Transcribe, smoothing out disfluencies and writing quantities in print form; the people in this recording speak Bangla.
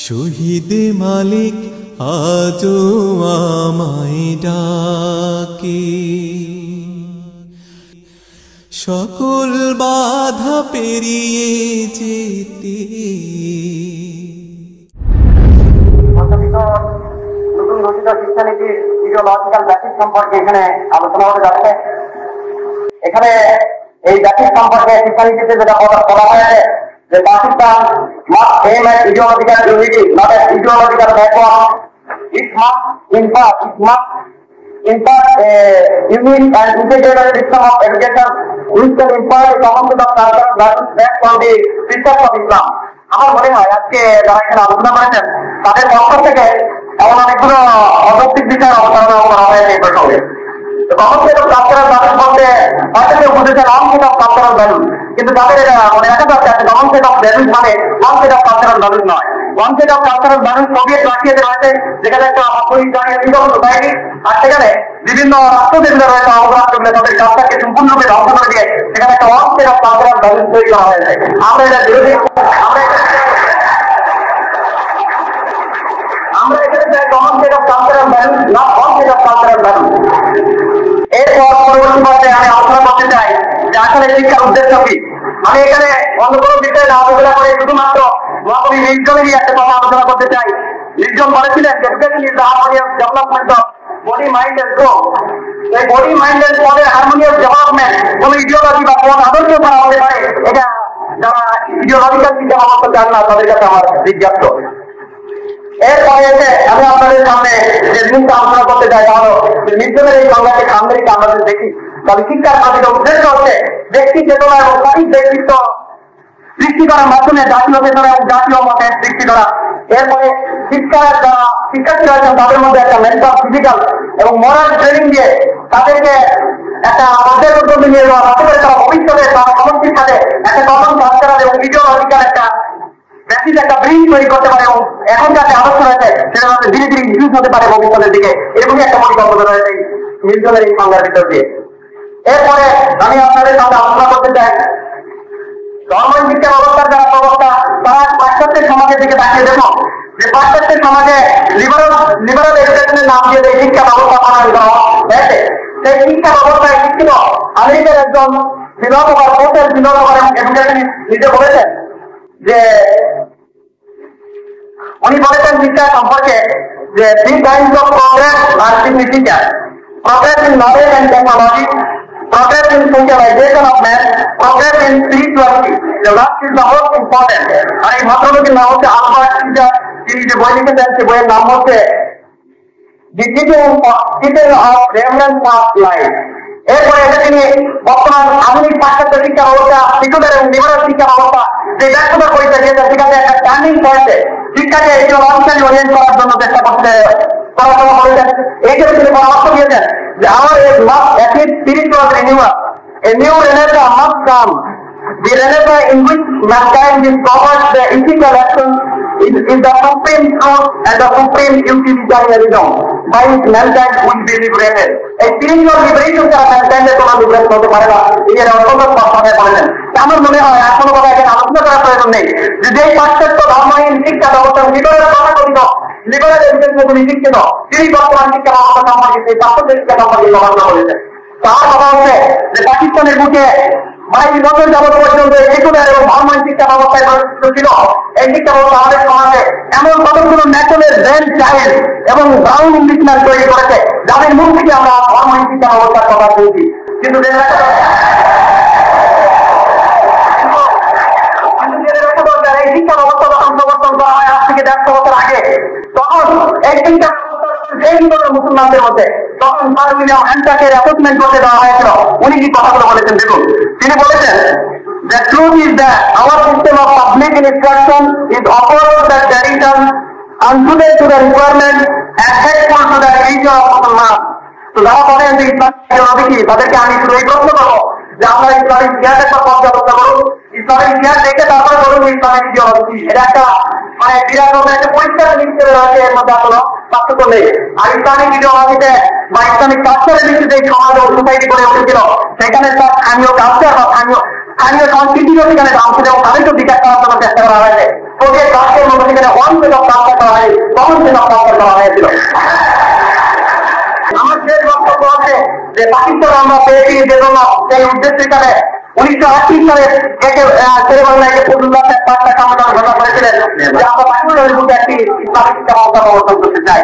শহীদ মালিক আজো আমায় ডাকে, সকল বাধা পেরিয়ে যেতে। নতুন ঘোষিত শিক্ষানীতির ইডিওলজিক্যাল ব্যাসিস সম্পর্কে এখানে আলোচনা হতে যাচ্ছে। এখানে এই ব্যাসিস সম্পর্কে শিক্ষানীতিতে যেটা বলা হয়েছে যে Pakistan must aim at ideological unity, not at ideological backward. It must impart a unique and integrated system of education which can impart a common set of cultural values based on the precepts of Islam. আমার মনে হয় আজকে যারা এখানে আলোচনা করেছেন তাদের পক্ষ থেকে এমন অনেকগুলো অযৌক্তিক বিষয় অবতারণা করা হয়েছে এই প্রসঙ্গে। Common set of cultural values বলতে হয়তো কেউ বুঝেছে wrong set of cultural values, কিন্তু তাদের এটা মনে রাখা যাচ্ছে রং সেট অফ ভ্যালুস মানে one set of cultural values নয়। One set of cultural values Soviet রাশিয়াতে রয়েছে, যেখানে একটা সোসাইটি, আর সেখানে বিভিন্ন রাষ্ট্র যেগুলো রয়েছে অঙ্গরাষ্ট্রগুলো তাদের কাজটাকে সম্পূর্ণরূপে ধ্বংস করে দিয়ে সেখানে একটা one set of cultural values তৈরি করা হয়েছে। আমরা এটা বিরোধী, আমরা এখানে চাই common set of cultural values, not one set of cultural values. এরপর পরবর্তী পর্যায়ে আমি আলোচনা করতে চাই যে আসলে শিক্ষার উদ্দেশ্য কি। আমি এখানে অন্য কোনো বিষয়ে আলোচনা করে শুধুমাত্র মহাকবি নির্জনেরই একটা কথা আলোচনা করতে চাই। নির্জন বলেছিলেন যে education is the harmonious development of body mind and soul. এই বডি মাইন্ড এন্ড সোলের হারমোনিয়াস ডেভেলপমেন্ট কোন ইডিওলজি বা কোন আদর্শ করা হতে পারে, এটা যারা ইডিওলজিক্যাল চিন্তা ভাবনা চান না তাদের কাছে আমার জিজ্ঞাসা। এরপরে এসে আমি আপনাদের সামনে যে জিনিসটা আলোচনা করতে চাই তা হলো যে নির্জনের এই সংজ্ঞাকে সামনে রেখে আমরা যদি দেখি তাহলে শিক্ষার প্রকৃত উদ্দেশ্য হচ্ছে ব্যক্তি চেতনা এবং সঠিক ব্যক্তিত্ব সৃষ্টি করার মাধ্যমে জাতীয় চেতনা এবং জাতীয় মতের সৃষ্টি করা। এরপরে শিক্ষার যারা শিক্ষার্থী রয়েছেন তাদের মধ্যে একটা মেন্টাল, ফিজিক্যাল এবং মোরাল ট্রেনিং দিয়ে তাদেরকে একটা পর্যায় পর্যন্ত নিয়ে যাওয়া, যাতে করে তারা ভবিষ্যতে তারা সমাজের সাথে একটা কমন কালচারাল এবং ইডিওলজিক্যাল একটা ব্যক্তি একটা ব্রিজ তৈরি করতে পারে এবং এখন যাতে আদর্শ রয়েছে সেটা হচ্ছে ধীরে ধীরে ইনফিউজ হতে পারে ভবিষ্যতের দিকে, এরকমই একটা পরিকল্পনা রয়েছে নির্জনের এই সংজ্ঞার ভিতর দিয়ে। এরপরে আমি আপনাদের সাথে আলোচনা করতে চাই ধর্মের শিক্ষা ব্যবস্থার যারা প্রবক্তা তারা পাশ্চাত্যের সমাজের দিকে তাকিয়ে দেখো যে পাশ্চাত্যের সমাজে লিবারাল এডুকেশনের নাম দিয়ে যে শিক্ষা ব্যবস্থা প্রণয়ন করা হয়েছে, সেই শিক্ষা ব্যবস্থায় শিক্ষিত আমেরিকার একজন ফিলোসফার, সোশ্যাল ফিলোসফার এবং এডুকেশনিস্ট নিজে বলেছেন যে উনি বলেছেন শিক্ষা সম্পর্কে যে three kinds of progress are significant: progress in knowledge and technology, progress in socialization of man, progress in spirituality. The last is the most important. আর এই ভদ্রলোকের নাম হচ্ছে আলবার্ট স্পিকার। তিনি যে বই লিখেছেন সে বইয়ের নাম হচ্ছে the teaching of reference of life. এরপরে এটা তিনি বর্তমান আধুনিক পাশ্চাত্য শিক্ষা ব্যবস্থা, শিশুদের এবং লিবারাল শিক্ষা ব্যবস্থা যে ব্যর্থতা করেছে সেখানে একটা টার্নিং পয়েন্টে শিক্ষাকে ইডিওলজিক্যালি ওরিয়েন্ট করার জন্য চেষ্টা করতে পড়াশোনা করেছেন। এই ক্ষেত্রে তিনি পরামর্শ দিয়েছেন যে our age must achieve spiritual renewal. A new renaissance must come. The renaissance in which mankind discovers the ethical action is the supreme truth and the supreme utilitarianism by which mankind will be liberated. A spiritual liberation ছাড়া mankind কোনো liberation হতে পারে না। এর অত্যন্ত স্পষ্টভাবে বলেছেন। আমার মনে হয় আর কোনো কথা এখানে আলোচনা করার প্রয়োজন নেই যে পাশ্চাত্য ধর্মহীন শিক্ষা ব্যবস্থা ভিতরের তথাকথিত লিবারাল এডুকেশনে যিনি শিক্ষিত তিনি বর্তমান শিক্ষা ব্যবস্থা সম্পর্কে সেই পাশ্চাত্য শিক্ষা সম্পর্কে গবেষণা করেছেন। তার কথা হচ্ছে যে পাকিস্তানের বুকে 22 বছর যাবৎ পর্যন্ত শিশুদের এবং ধর্মহীন শিক্ষা ব্যবস্থায় ছিল। এই শিক্ষা ব্যবস্থা আমাদের সমাজে এমন কতগুলো ন্যাশনাল ব্রেন চাইল্ড এবং ব্রাউন ইংলিশম্যান তৈরি করেছে যাদের মুখ থেকে আমরা ধর্মহীন শিক্ষা ব্যবস্থার কথা বলছি, কিন্তু এই শিক্ষা ব্যবস্থা যখন প্রবর্তন করা হয় আজ থেকে 150 বছর আগে, তখন এই শিক্ষা মুসলমানদের মধ্যে তখন অ্যাসেসমেন্ট করতে দেওয়া হয়েছিল। উনি কি কথাগুলো বলেছেন দেখুন, তিনি বলেছেন the truth is that our system of public instruction is opposed to the tradition, unsuited to the requirement and hateful to the religion of Muslims. তো যারা বলেন যে ইসলামিক কি তাদেরকে আমি শুধু এই প্রশ্ন করবো যে আমরা ইসলামিক ইতিহাস একটা পর্যালোচনা করুন, ইসলামিক ইতিহাস দেখে তারপরে বলুন ইসলামিক ইডিওলজি। এটা একটা মানে বিরাট একটা পরিষ্কার ভিত্তিতে রয়েছে, এর মধ্যে কোনো পার্থক্য নেই। আর ইসলামিক ইডিওলজিতে বা ইসলামিক কালচারের ভিত্তিতে সমাজ ও সোসাইটি গড়ে উঠেছিল সেখানে তার স্থানীয় কালচার বা স্থানীয় সংস্কৃতিও সেখানে দাম ছিল এবং তাদেরকেও বিকাশ করার জন্য চেষ্টা করা হয়েছে। সোভিয়েত রাষ্ট্রের মতো সেখানে ওয়ান সেট অফ কালচার করা হয়, কমন সেট অফ কালচার করা হয়েছিল। আমার শেষ বক্তব্য আছে যে পাকিস্তান আমরা পেয়েছি যে জন্য সেই উদ্দেশ্য হিসাবে 1938 সালে শেরেবাংলায় ফজলুল্লাহ সাহেব পাঁচটা সমাধান ঘোষণা করেছিলেন যে আমরা পাকিস্তানের মধ্যে একটি ইসলামিক শিক্ষা ব্যবস্থা প্রবর্তন করতে চাই।